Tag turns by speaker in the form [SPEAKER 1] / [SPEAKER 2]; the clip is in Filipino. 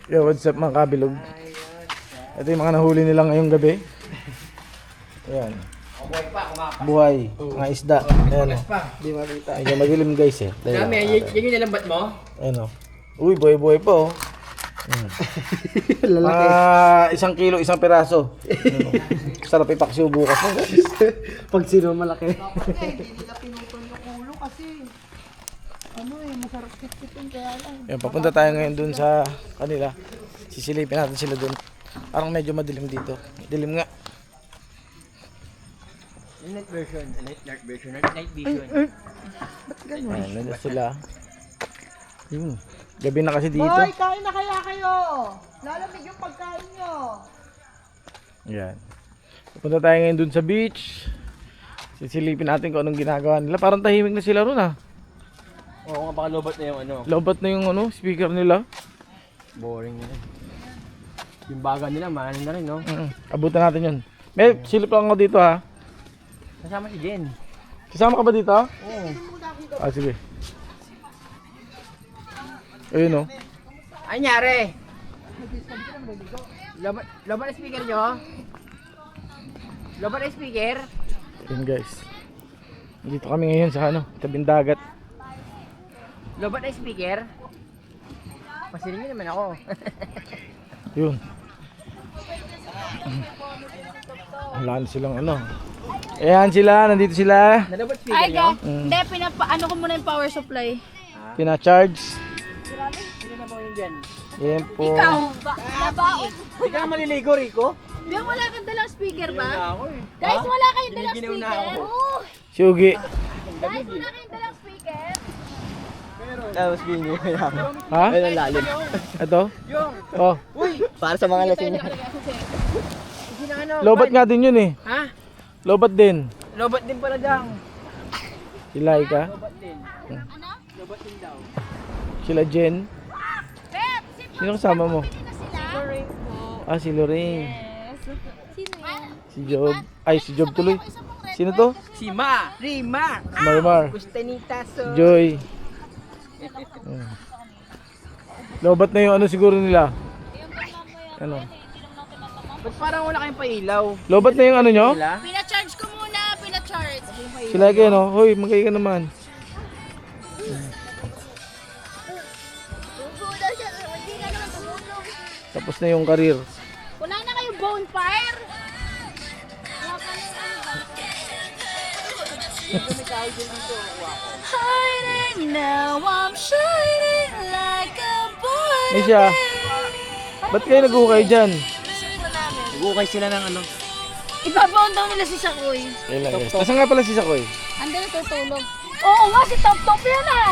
[SPEAKER 1] Yo, what's up mga kabilog? Ito yung mga nahuli nila ngayong gabi. Ayan. Buhay, mga isda. Ayan o. Hindi makita. Ayan, madilim guys eh.
[SPEAKER 2] Dami, yan yung nilambat mo?
[SPEAKER 1] Ayan o. Uy, buhay-buhay pa o.
[SPEAKER 3] Lalaki.
[SPEAKER 1] 1 kilo, 1 piraso. Ayan, o. Sarap ipaksiw bukas mo guys.
[SPEAKER 3] Pag sino malaki.
[SPEAKER 4] Hindi nila pinutol yung ulo kasi masarap kitkitin kaya lang.
[SPEAKER 1] Ayan, papunta tayo ngayon dun sa kanila. Sisilipin natin sila dun. Parang medyo madilim dito. Dilim nga.
[SPEAKER 2] Night version. Night vision.
[SPEAKER 1] Ayan, nandiyan sila. Yun. Gabi na kasi dito.
[SPEAKER 4] Boy, kain na kaya kayo. Lalamig yung pagkain nyo.
[SPEAKER 1] Ayan. Pupunta tayo ngayon dun sa beach. Sisilipin natin kung anong ginagawa nila. Parang tahimik na sila ron ah.
[SPEAKER 2] Oo nga, baka lobat na yung ano.
[SPEAKER 1] Lobat na yung ano, speaker nila.
[SPEAKER 2] Boring nila. Yung baga nila, mahal na rin, no?
[SPEAKER 1] Abutan natin yun. May silip lang ako dito ha.
[SPEAKER 2] Kasama si Jen.
[SPEAKER 1] Kasama ka ba dito?
[SPEAKER 2] Oo.
[SPEAKER 1] Ah, sige. Ayun oh.
[SPEAKER 2] Ay, nyari! Lobat na speaker nyo? Lobat na speaker?
[SPEAKER 1] Ayun guys. Dito kami ngayon sa ano, tabing dagat.
[SPEAKER 2] Lobat na speaker? Pasirin nyo naman ako.
[SPEAKER 1] Yun. Wala na silang ano. Ayan sila, nandito sila.
[SPEAKER 2] Nalobat speaker
[SPEAKER 5] Ay,
[SPEAKER 2] nyo?
[SPEAKER 5] hindi, ano ko muna yung power supply.
[SPEAKER 1] Pina-charge.
[SPEAKER 2] Sino na po yun dyan?
[SPEAKER 1] Ayan po.
[SPEAKER 5] Ikaw, babaon.
[SPEAKER 2] Hindi ka na maliligo, Rico?
[SPEAKER 5] Yung wala kang dalang speaker
[SPEAKER 2] Wala
[SPEAKER 5] ba?
[SPEAKER 2] ako eh.
[SPEAKER 5] Guys, wala kayong dalang
[SPEAKER 2] Giniginaw na
[SPEAKER 5] speaker.
[SPEAKER 2] ako.
[SPEAKER 5] Oh,
[SPEAKER 1] Sugi.
[SPEAKER 5] guys, wala kayong dalang speaker.
[SPEAKER 2] Tapos ginyo yan.
[SPEAKER 1] Ha?
[SPEAKER 2] Ay, ang lalim.
[SPEAKER 1] Ito?
[SPEAKER 2] Yung!
[SPEAKER 1] Oh.
[SPEAKER 2] Uy!
[SPEAKER 3] Para sa mga lasing.
[SPEAKER 2] Sige na ano.
[SPEAKER 1] Lobat nga din yun eh.
[SPEAKER 2] Ha?
[SPEAKER 1] Lobat din.
[SPEAKER 2] Lobat din pala dang.
[SPEAKER 1] Sila Ika.
[SPEAKER 2] Lobat din.
[SPEAKER 5] Ano?
[SPEAKER 2] Lobat din daw.
[SPEAKER 1] Sila Jen.
[SPEAKER 5] Pep,
[SPEAKER 1] Sino kasama mo?
[SPEAKER 5] pili na sila.
[SPEAKER 2] Sorry.
[SPEAKER 1] Ah, si Lorraine.
[SPEAKER 5] Yes. Sino yan?
[SPEAKER 1] Si Job. Ay, si Job tuloy. Sino to?
[SPEAKER 2] Si Ma! Rima!
[SPEAKER 1] Si Marmar.
[SPEAKER 2] Gustanita
[SPEAKER 1] Si
[SPEAKER 2] so.
[SPEAKER 1] Joy. Hmm. Lobat na yung ano siguro nila. Ano?
[SPEAKER 2] Ba't parang wala kayong pailaw?
[SPEAKER 1] Lobat na yung ano nyo?
[SPEAKER 2] Sila?
[SPEAKER 5] Pina-charge ko muna, pina-charge.
[SPEAKER 1] Sila kayo no? Hoy, magkaya ka naman.
[SPEAKER 5] Tugo daw siya, hindi ka naman tumulong.
[SPEAKER 1] Tapos na yung karir.
[SPEAKER 5] Wala na kayong bonfire. Wala ka na hiding now, I'm shining like a boy.
[SPEAKER 1] Ay siya. Ba't kayo nag-ukay dyan?
[SPEAKER 2] Nag-ukay sila ng ano?
[SPEAKER 5] Ibabaon daw nila si Sakoy.
[SPEAKER 1] Kailan guys? Nasaan nga pala si Sakoy?
[SPEAKER 5] Andun na tutulog. Oo nga, si Top Top yan ah.